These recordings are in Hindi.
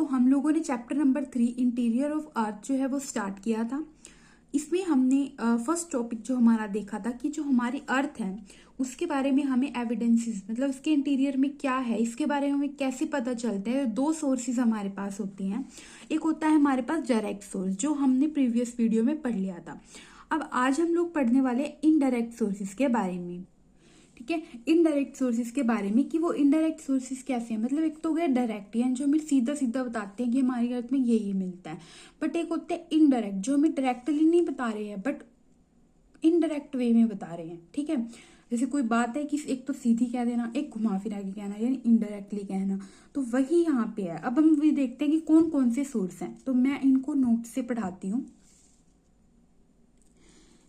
हम लोगों ने chapter number 3 interior of earth जो है वो स्टार्ट किया था। इसमें हमने फर्स्ट टॉपिक जो हमारा देखा था कि जो हमारी अर्थ है उसके बारे में हमें एविडेंसेस, मतलब इसके इंटीरियर में क्या है, इसके बारे में हमें कैसे पता चलता है। दो सोर्सेज हमारे पास होती हैं। एक होता है हमारे पास डायरेक्ट सोर्स, जो हमने प्रीवियस वीडियो में पढ़ लिया था। अब आज हम लोग पढ़ने वाले इनडायरेक्ट सोर्सेज के बारे में। ठीक है, इनडायरेक्ट सोर्सेज के बारे में कि वो इनडायरेक्ट सोर्सेज कैसे हैं। मतलब एक तो गया डायरेक्ट, यानी जो हमें सीधा सीधा बताते हैं कि हमारी अर्थ में ये मिलता है। बट एक होते हैं इनडायरेक्ट, जो हमें डायरेक्टली नहीं बता रहे हैं बट इनडायरेक्ट वे में बता रहे हैं। ठीक है, जैसे कोई बात है कि एक तो सीधी कह देना, एक घुमा फिरा के कहना, यानी इनडायरेक्टली कहना। तो वही यहाँ पे है। अब हम भी देखते हैं कि कौन कौन से सोर्स हैं। तो मैं इनको नोट से पढ़ाती हूँ।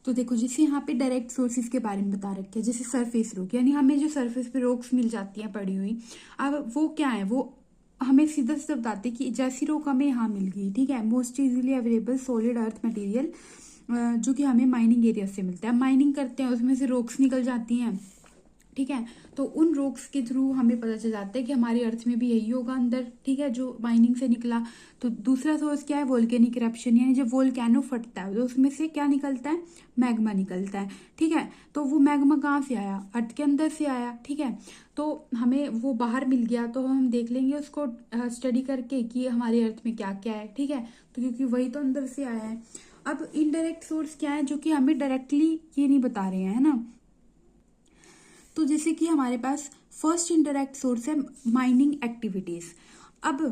तो देखो, जैसे यहाँ पे डायरेक्ट सोर्सेज के बारे में बता रखे हैं, जैसे सरफेस रॉक, यानी हमें जो सरफेस पे रॉक्स मिल जाती हैं पड़ी हुई। अब वो क्या है, वो हमें सीधा सीधा बताते कि जैसी रॉक हमें यहाँ मिल गई। ठीक है, most easily available solid earth material, जो कि हमें माइनिंग एरिया से मिलता है। माइनिंग करते हैं, उसमें से रॉक्स निकल जाती हैं। ठीक है, तो उन रॉक्स के थ्रू हमें पता चल जाता है कि हमारी अर्थ में भी यही होगा अंदर। ठीक है, जो माइनिंग से निकला। तो दूसरा सोर्स क्या है, वोल्केनिक इरप्शन, यानी जब वोल्केनो फटता है तो उसमें से क्या निकलता है, मैग्मा निकलता है। ठीक है, तो वो मैग्मा कहाँ से आया, अर्थ के अंदर से आया। ठीक है, तो हमें वो बाहर मिल गया तो हम देख लेंगे उसको स्टडी करके कि हमारी अर्थ में क्या क्या है। ठीक है, तो क्योंकि वही तो अंदर से आया है। अब इनडायरेक्ट सोर्स क्या है, जो कि हमें डायरेक्टली ये नहीं बता रहे हैं, है ना। तो जैसे कि हमारे पास फर्स्ट इंडायरेक्ट सोर्स है माइनिंग एक्टिविटीज। अब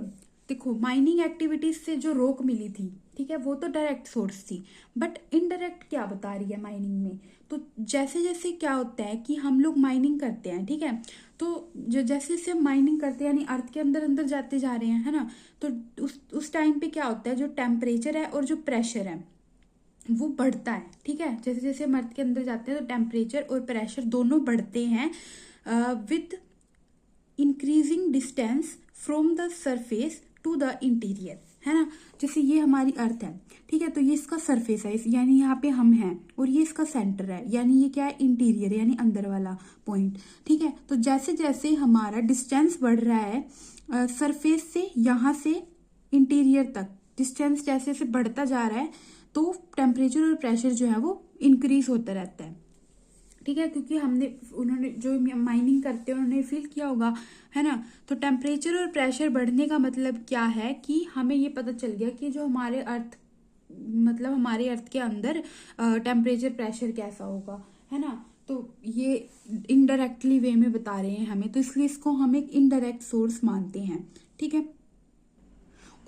देखो, माइनिंग एक्टिविटीज से जो रोक मिली थी, ठीक है, वो तो डायरेक्ट सोर्स थी। बट इनडायरेक्ट क्या बता रही है माइनिंग में। तो जैसे जैसे क्या होता है कि हम लोग माइनिंग करते हैं, ठीक है, तो जो जैसे जैसे हम माइनिंग करते हैं यानी अर्थ के अंदर अंदर जाते जा रहे हैं, है ना। तो उस टाइम पे क्या होता है, जो टेम्परेचर है और जो प्रेशर है वो बढ़ता है। ठीक है, जैसे जैसे हम अर्थ के अंदर जाते हैं तो टेम्परेचर और प्रेशर दोनों बढ़ते हैं with increasing distance from the surface to the interior, है ना। जैसे ये हमारी अर्थ है, ठीक है, तो ये इसका सरफेस है, यानी यहाँ पे हम हैं, और ये इसका सेंटर है, यानी ये क्या है, इंटीरियर, यानी अंदर वाला पॉइंट। ठीक है, तो जैसे जैसे हमारा डिस्टेंस बढ़ रहा है सरफेस से यहाँ से इंटीरियर तक, डिस्टेंस जैसे जैसे बढ़ता जा रहा है तो टेम्परेचर और प्रेशर जो है वो इंक्रीज होता रहता है। ठीक है, क्योंकि उन्होंने जो माइनिंग करते हैं उन्होंने फील किया होगा, है ना। तो टेम्परेचर और प्रेशर बढ़ने का मतलब क्या है कि हमें ये पता चल गया कि जो हमारे अर्थ, मतलब हमारे अर्थ के अंदर टेम्परेचर प्रेशर कैसा होगा, है ना। तो ये इनडायरेक्टली वे में बता रहे हैं हमें, तो इसलिए इसको हम एक इनडायरेक्ट सोर्स मानते हैं। ठीक है,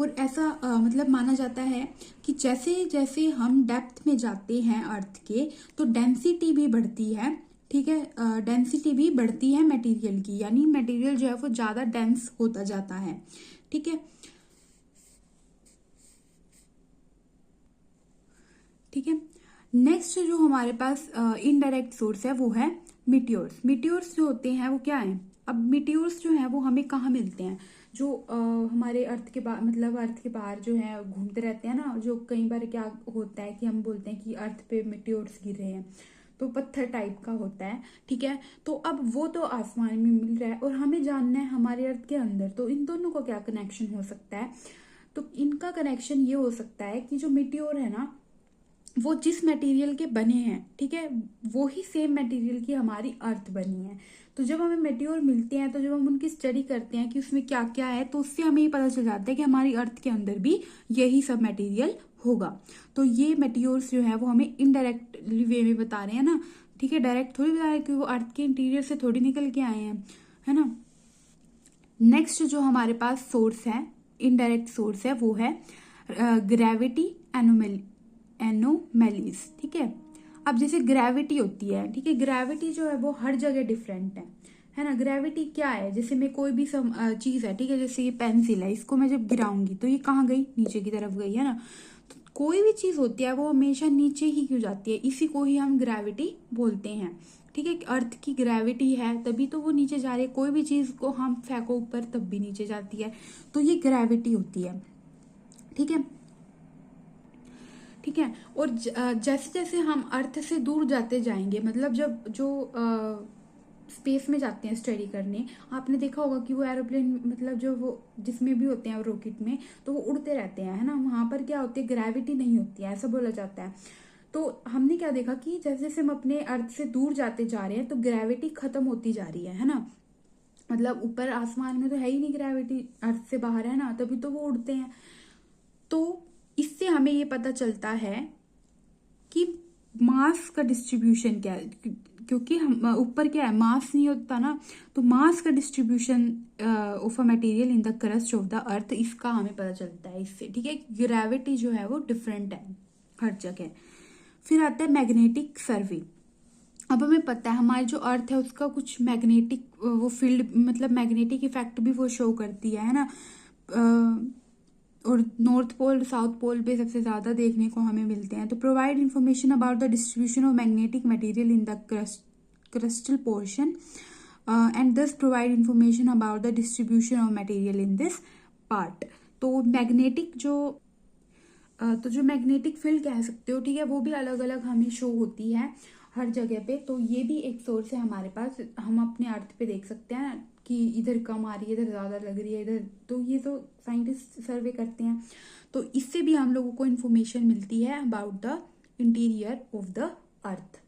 और ऐसा मतलब माना जाता है कि जैसे जैसे हम डेप्थ में जाते हैं अर्थ के, तो डेंसिटी भी बढ़ती है। ठीक है, डेंसिटी भी बढ़ती है मटेरियल की, यानी मटेरियल जो है वो ज्यादा डेंस होता जाता है। ठीक है, ठीक है। नेक्स्ट जो हमारे पास इनडायरेक्ट सोर्स है वो है मीटियोर्स। मीटियोर्स जो होते हैं वो क्या है, अब मीटियोर्स जो है वो हमें कहाँ मिलते हैं, जो हमारे अर्थ के बाहर, मतलब अर्थ के बाहर जो है घूमते रहते हैं ना। जो कई बार क्या होता है कि हम बोलते हैं कि अर्थ पे मीटियोर्स गिर रहे हैं, तो पत्थर टाइप का होता है। ठीक है, तो अब वो तो आसमान में मिल रहा है और हमें जानना है हमारे अर्थ के अंदर, तो इन दोनों का क्या कनेक्शन हो सकता है। तो इनका कनेक्शन ये हो सकता है कि जो मीटियोर है ना, वो जिस मटेरियल के बने हैं, ठीक है, वो ही सेम मटेरियल की हमारी अर्थ बनी है। तो जब हमें मेट्योर मिलते हैं, तो जब हम उनकी स्टडी करते हैं कि उसमें क्या क्या है, तो उससे हमें ये पता चल जाता है कि हमारी अर्थ के अंदर भी यही सब मटेरियल होगा। तो ये मेट्योर्स जो है वो हमें इनडायरेक्टली वे में बता रहे हैं ना। ठीक है, डायरेक्ट थोड़ी बता रहे हैं कि वो अर्थ के इंटीरियर से थोड़ी निकल के आए हैं, है ना। नेक्स्ट जो हमारे पास सोर्स है, इनडायरेक्ट सोर्स है, वो है ग्रेविटी एनोमेलीज। ठीक है, अब जैसे ग्रेविटी होती है, ठीक है, ग्रेविटी जो है वो हर जगह डिफरेंट है ना। ग्रेविटी क्या है, जैसे मैं कोई भी चीज है, ठीक है, जैसे ये पेंसिल है, इसको मैं जब गिराऊंगी तो ये कहाँ गई, नीचे की तरफ गई, है ना। तो कोई भी चीज होती है वो हमेशा नीचे ही क्यों जाती है, इसी को ही हम ग्रेविटी बोलते हैं। ठीक है, अर्थ की ग्रेविटी है तभी तो वो नीचे जा रही है। कोई भी चीज को हम फेंको ऊपर तब भी नीचे जाती है, तो ये ग्रेविटी होती है। ठीक है, ठीक है, और जैसे जैसे हम अर्थ से दूर जाते जाएंगे, मतलब जब जो स्पेस में जाते हैं स्टडी करने, आपने देखा होगा कि वो एरोप्लेन मतलब जो वो जिसमें भी होते हैं रॉकेट में, तो वो उड़ते रहते हैं, है ना। वहां पर क्या होती है, ग्रेविटी नहीं होती है, ऐसा बोला जाता है। तो हमने क्या देखा कि जैसे जैसे हम अपने अर्थ से दूर जाते जा रहे हैं तो ग्रेविटी खत्म होती जा रही है ना। मतलब ऊपर आसमान में तो है ही नहीं ग्रेविटी, अर्थ से बाहर है ना, तभी तो वो उड़ते हैं। तो इससे हमें ये पता चलता है कि मास का डिस्ट्रीब्यूशन क्या है, क्योंकि हम ऊपर क्या है, मास नहीं होता ना, तो मास का distribution of a material in the crust of the earth, इसका हमें पता चलता है इससे, ठीक है। ग्रेविटी जो है वो डिफरेंट है हर जगह। फिर आता है मैग्नेटिक सर्वे। अब हमें पता है हमारी जो अर्थ है उसका कुछ मैग्नेटिक वो फील्ड, मतलब मैग्नेटिक इफेक्ट भी वो शो करती है ना। और नॉर्थ पोल साउथ पोल पे सबसे ज्यादा देखने को हमें मिलते हैं। तो provide information about the distribution of magnetic material in the crustal portion and thus provide information about the distribution of material in this part। तो मैग्नेटिक तो जो मैग्नेटिक फील्ड कह सकते हो, ठीक है, वो भी अलग अलग हमें शो होती है हर जगह पे। तो ये भी एक सोर्स है हमारे पास, हम अपने अर्थ पे देख सकते हैं कि इधर कम आ रही है, इधर ज्यादा लग रही है, इधर, तो ये तो साइंटिस्ट सर्वे करते हैं। तो इससे भी हम लोगों को इन्फॉर्मेशन मिलती है about the interior of the earth.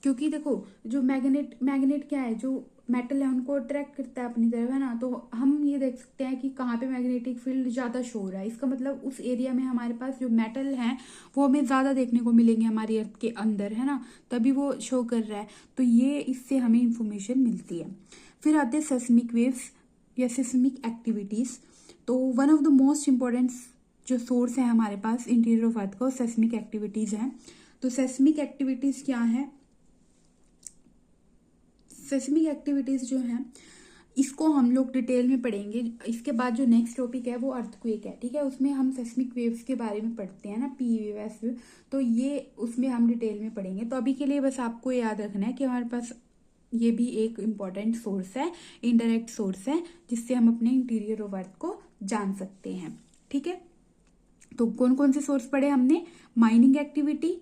क्योंकि देखो जो मैग्नेट क्या है, जो मेटल है उनको अट्रैक्ट करता है अपनी तरफ, है ना। तो हम ये देख सकते हैं कि कहाँ पे मैग्नेटिक फील्ड ज्यादा शो हो रहा है, इसका मतलब उस एरिया में हमारे पास जो मेटल है वो हमें ज्यादा देखने को मिलेंगे हमारी अर्थ के अंदर, है ना, तभी वो शो कर रहा है। तो ये इससे हमें इंफॉर्मेशन मिलती है। फिर आते हैं सेस्मिक वेव्स या सेस्मिक एक्टिविटीज। तो one of the most important जो सोर्स है हमारे पास इंटीरियर ऑफ अर्थ का, सेस्मिक एक्टिविटीज है। तो सेस्मिक एक्टिविटीज क्या है, सेस्मिक एक्टिविटीज जो है इसको हम लोग डिटेल में पढ़ेंगे। इसके बाद जो नेक्स्ट टॉपिक है वो अर्थक्वेक है, ठीक है, उसमें हम सेस्मिक वेव्स के बारे में पढ़ते हैं ना, पी वेव, एस वेव, तो ये उसमें हम डिटेल में पढ़ेंगे। तो अभी के लिए बस आपको याद रखना है कि हमारे पास ये भी एक इम्पॉर्टेंट सोर्स है, इनडायरेक्ट सोर्स है, जिससे हम अपने इंटीरियर ऑफ अर्थ को जान सकते हैं, ठीक है। तो कौन कौन से सोर्स पढ़े हमने, mining activity,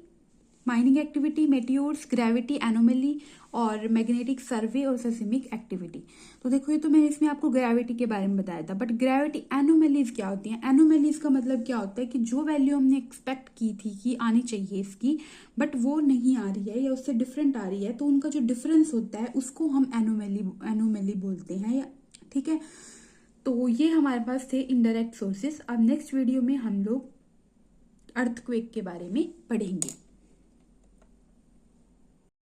meteors, gravity anomaly और मैग्नेटिक सर्वे और सेस्मिक एक्टिविटी। तो देखो ये तो मैंने इसमें आपको ग्रेविटी के बारे में बताया था, बट ग्रेविटी एनोमलीज क्या होती हैं। एनोमलीज का मतलब क्या होता है कि जो वैल्यू हमने एक्सपेक्ट की थी कि आनी चाहिए इसकी, बट वो नहीं आ रही है या उससे डिफरेंट आ रही है, तो उनका जो डिफरेंस होता है उसको हम एनोमली बोलते हैं, ठीक है। तो ये हमारे पास थे इनडायरेक्ट सोर्सेस। अब नेक्स्ट वीडियो में हम लोग अर्थक्वेक के बारे में पढ़ेंगे।